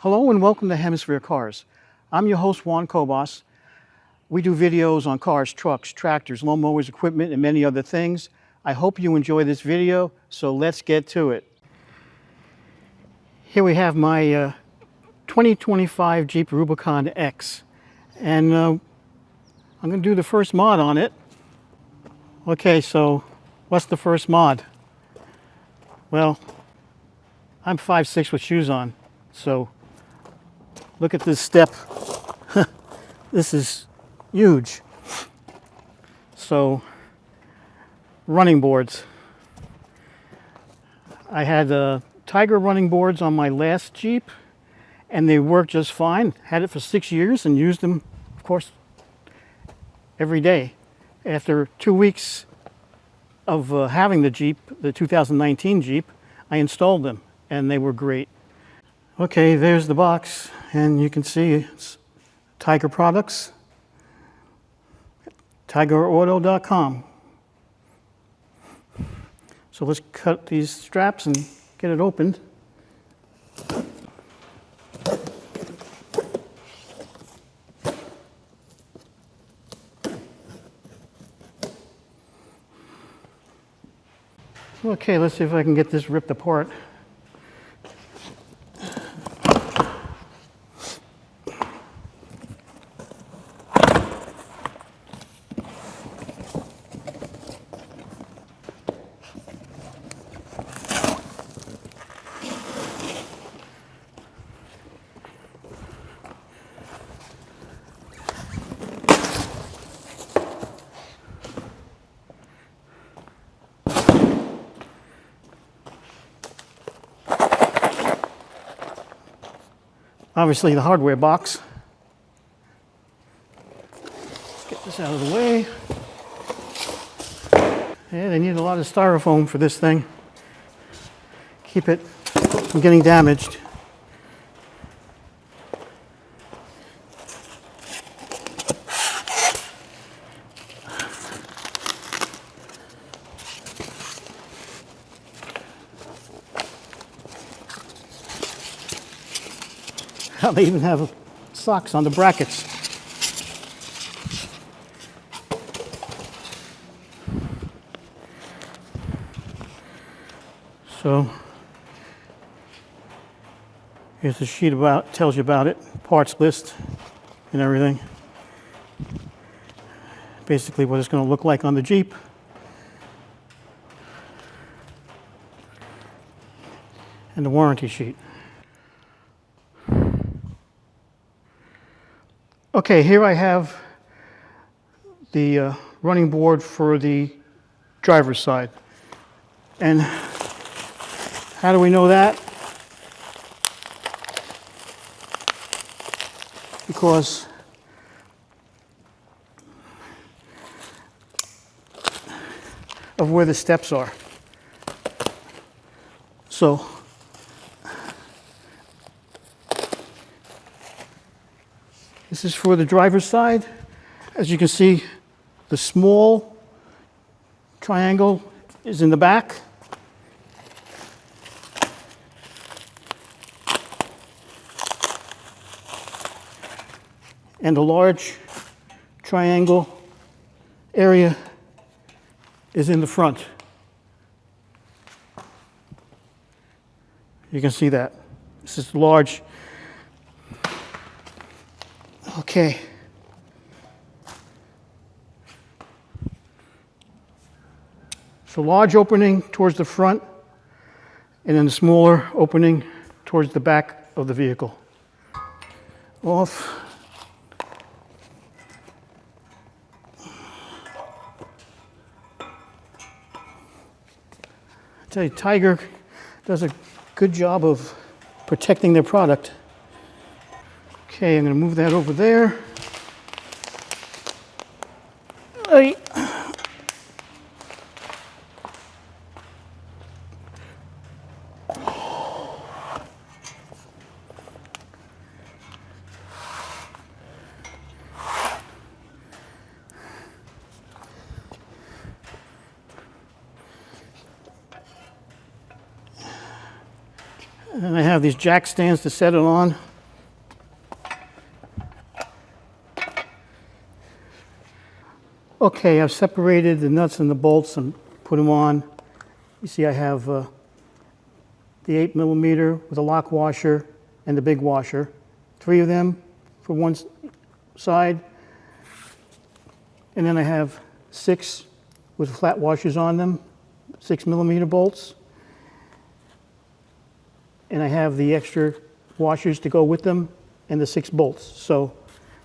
Hello and welcome to Hemisphere Cars. I'm your host, Juan Cobos. We do videos on cars, trucks, tractors, lawnmowers, equipment, and many other things. I hope you enjoy this video, so let's get to it. Here we have my 2025 Jeep Rubicon X, and I'm going to do the first mod on it. Okay, so what's the first mod? Well, I'm 5'6" with shoes on, so look at this step. This is huge. So, running boards. I had Tiger running boards on my last Jeep, and they worked just fine. Had it for 6 years and used them, of course, every day. After 2 weeks of having the Jeep, the 2019 Jeep, I installed them, and they were great. Okay, there's the box, and you can see it's Tiger products, tigerauto.com. So let's cut these straps and get it opened. Okay, let's see if I can get this ripped apart. Obviously the hardware box. Let's get this out of the way. Yeah, they need a lot of styrofoam for this thing. Keep it from getting damaged. They even have socks on the brackets. So here's the sheet tells you about it, parts list and everything. Basically what it's going to look like on the Jeep. And the warranty sheet. Okay, here I have the running board for the driver's side. And how do we know that? Because of where the steps are. So this is for the driver's side. As you can see, the small triangle is in the back. And the large triangle area is in the front. You can see that. This is large. Okay. So large opening towards the front, and then a smaller opening towards the back of the vehicle. Off. I tell you, Tiger does a good job of protecting their product. Okay, I'm going to move that over there. Hey. And then I have these jack stands to set it on. Okay, I've separated the nuts and the bolts and put them on. You see I have the 8mm with a lock washer and the big washer. 3 of them for one side. And then I have 6 with flat washers on them, 6mm bolts. And I have the extra washers to go with them and the 6 bolts. So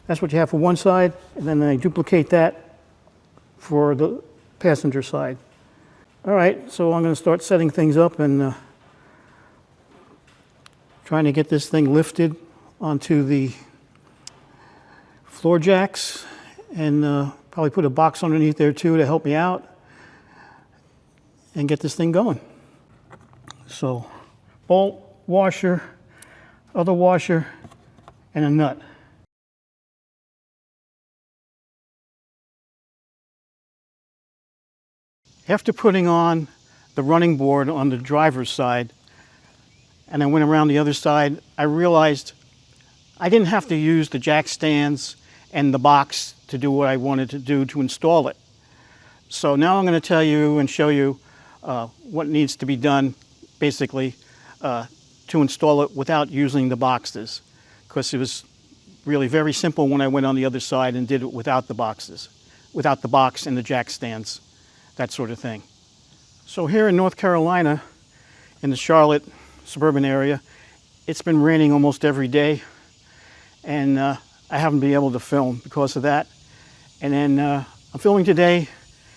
that's what you have for one side, and then I duplicate that for the passenger side. All right, so I'm going to start setting things up and trying to get this thing lifted onto the floor jacks, and probably put a box underneath there too to help me out and get this thing going. So bolt, washer, other washer, and a nut. After putting on the running board on the driver's side, and I went around the other side, I realized I didn't have to use the jack stands and the box to do what I wanted to do to install it. So now I'm going to tell you and show you what needs to be done, basically, to install it without using the boxes, because it was really very simple when I went on the other side and did it without the boxes, without the box and the jack stands, that sort of thing. So here in North Carolina, in the Charlotte suburban area, it's been raining almost every day, and I haven't been able to film because of that. And then I'm filming today.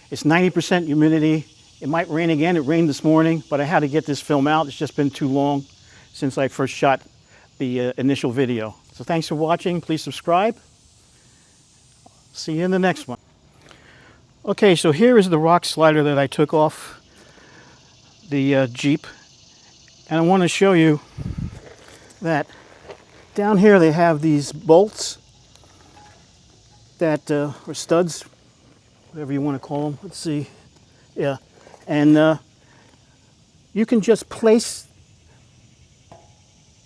It's 90% humidity. It might rain again. It rained this morning, but I had to get this film out. It's just been too long since I first shot the initial video. So thanks for watching. Please subscribe. See you in the next one. Okay, so here is the rock slider that I took off the Jeep. And I want to show you that down here they have these bolts that, or studs, whatever you want to call them. Let's see. Yeah. And you can just place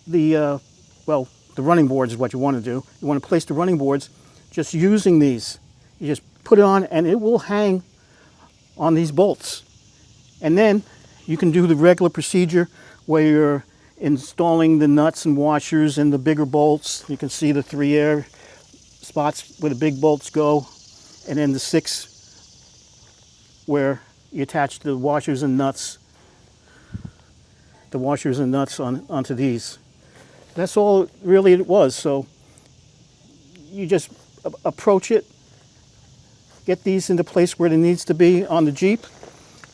the, well, the running boards is what you want to do. You want to place the running boards just using these. You just put it on and it will hang on these bolts. And then you can do the regular procedure where you're installing the nuts and washers and the bigger bolts. You can see the 3 air spots where the big bolts go, and then the 6 where you attach the washers and nuts, onto these. That's all really it was. So you just approach it, get these into place where it needs to be on the Jeep,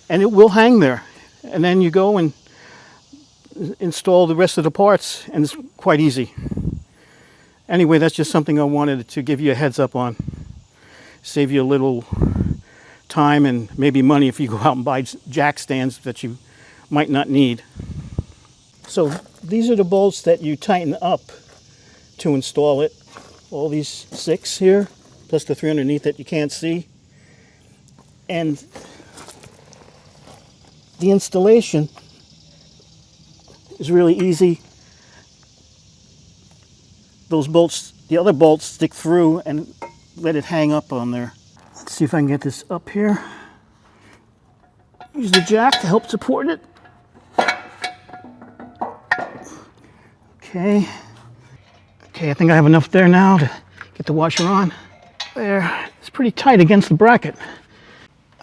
and it will hang there. And then you go and install the rest of the parts, and it's quite easy. Anyway, that's just something I wanted to give you a heads up on. Save you a little time and maybe money if you go out and buy jack stands that you might not need. So these are the bolts that you tighten up to install it. All these 6 here, plus the 3 underneath that you can't see. And the installation is really easy. Those bolts, the other bolts, stick through and let it hang up on there. Let's see if I can get this up here. Use the jack to help support it. Okay. Okay, I think I have enough there now to get the washer on. There, it's pretty tight against the bracket.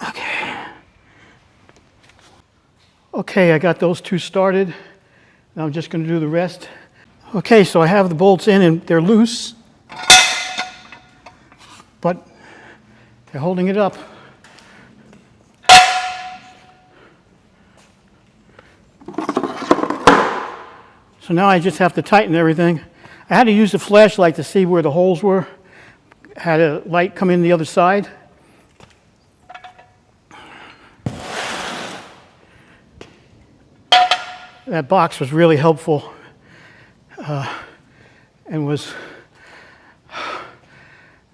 Okay. Okay, I got those 2 started. Now I'm just going to do the rest. Okay, so I have the bolts in and they're loose, but they're holding it up. So now I just have to tighten everything. I had to use the flashlight to see where the holes were. Had a light come in the other side. That box was really helpful and was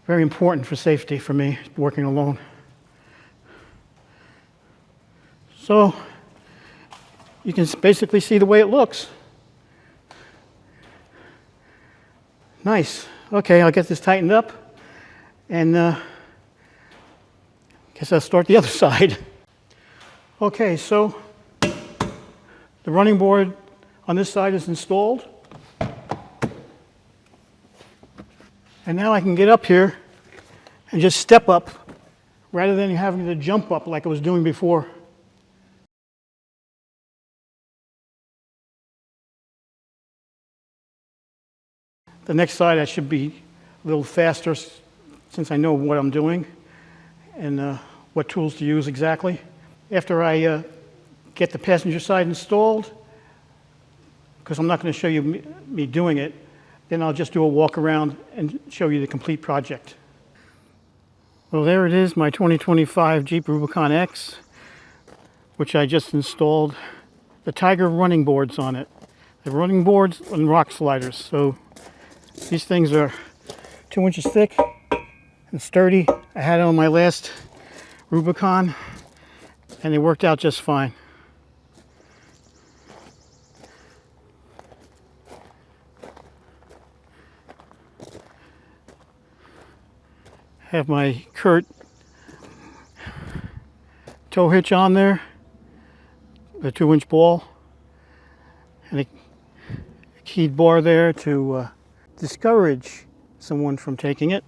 very important for safety for me working alone. So you can basically see the way it looks. Nice. Okay, I'll get this tightened up, and guess I'll start the other side. Okay, so the running board on this side is installed. And now I can get up here and just step up rather than having to jump up like I was doing before. The next side I should be a little faster since I know what I'm doing and what tools to use exactly. After I get the passenger side installed, because I'm not going to show you me doing it, then I'll just do a walk around and show you the complete project. Well, there it is, my 2025 Jeep Rubicon X, which I just installed the Tiger running boards on it. The running boards and rock sliders. So these things are 2 inches thick and sturdy. I had it on my last Rubicon and they worked out just fine. Have my Kurt tow hitch on there, the 2-inch ball, and a keyed bar there to discourage someone from taking it,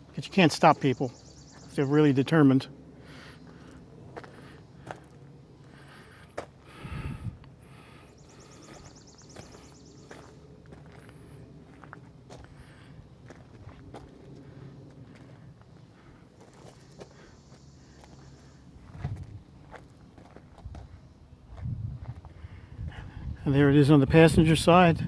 because you can't stop people if they're really determined. And there it is on the passenger side.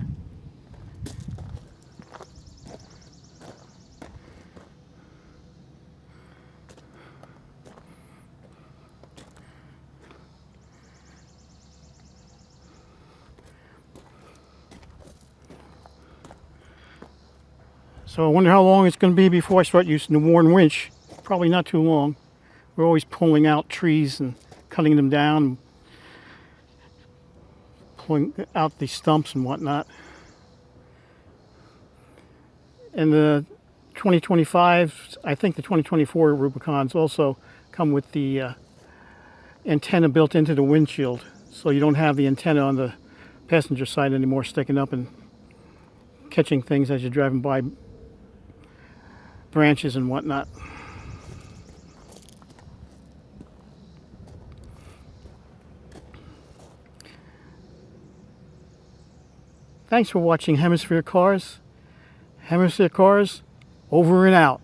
So I wonder how long it's going to be before I start using the worn winch. Probably not too long. We're always pulling out trees and cutting them down, pulling out the stumps and whatnot. And the 2025, I think the 2024 Rubicons also come with the antenna built into the windshield. So you don't have the antenna on the passenger side anymore sticking up and catching things as you're driving by branches and whatnot. Thanks for watching Hemisphere Cars. Hemisphere Cars, over and out.